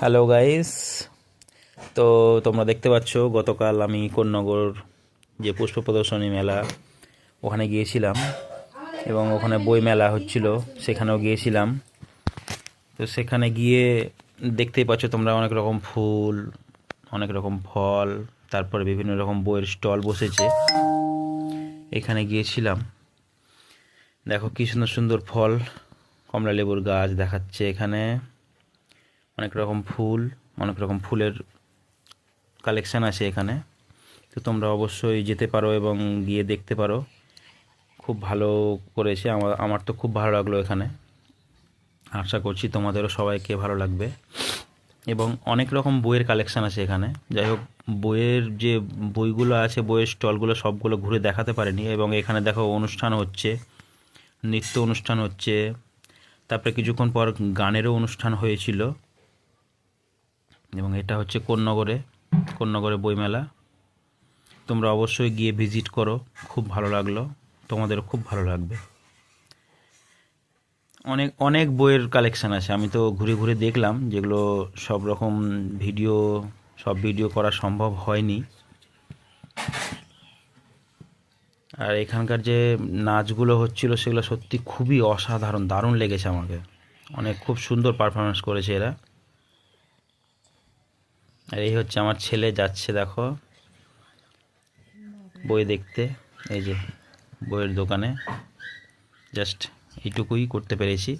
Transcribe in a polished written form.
Hello guys. তো তোমরা দেখতে পাচ্ছ গতকাল আমি কোন্নগর যে পুষ্প প্রদর্শনী মেলা ওখানে গিয়েছিলাম এবং ওখানে বই মেলা হচ্ছিল, সেখানেও গিয়েছিলাম। তো সেখানে গিয়ে দেখতেই পাচ্ছ তোমরা অনেক রকম ফুল, অনেক রকম ফল, তারপরে বিভিন্ন রকম বইয়ের স্টল বসেছে। এখানে গিয়েছিলাম, দেখো কি সুন্দর সুন্দর ফল, কমলা লেবুর গাছ দেখাচ্ছে এখানে, অনেক রকম ফুল, অনেক রকম ফুলের কালেকশান আছে এখানে। তো তোমরা অবশ্যই যেতে পারো এবং গিয়ে দেখতে পারো। খুব ভালো করেছে, আমার তো খুব ভালো লাগলো এখানে। আশা করছি তোমাদেরও সবাইকে ভালো লাগবে। এবং অনেক রকম বইয়ের কালেকশান আছে এখানে। যাই হোক, বইয়ের যে বইগুলো আছে, বইয়ের স্টলগুলো সবগুলো ঘুরে দেখাতে পারিনি। এবং এখানে দেখো অনুষ্ঠান হচ্ছে, নৃত্য অনুষ্ঠান হচ্ছে, তারপরে কিছুক্ষণ পর গানেরও অনুষ্ঠান হয়েছিল। এবং এটা হচ্ছে কোন্নগরে বইমেলা। তোমরা অবশ্যই গিয়ে ভিজিট করো, খুব ভালো লাগলো, তোমাদেরও খুব ভালো লাগবে। অনেক অনেক বইয়ের কালেকশান আছে, আমি তো ঘুরে ঘুরে দেখলাম, যেগুলো সব রকম ভিডিও করা সম্ভব হয়নি। আর এখানকার যে নাচগুলো হচ্ছিল সেগুলো সত্যি খুবই অসাধারণ, দারুণ লেগেছে আমাকে। খুব সুন্দর পারফরমেন্স করেছে এরা। আর এই হচ্ছে আমার ছেলে যাচ্ছে দেখো বই দেখতে, এই যে বইয়ের দোকানে। জাস্ট এইটুকুই করতে পেরেছি।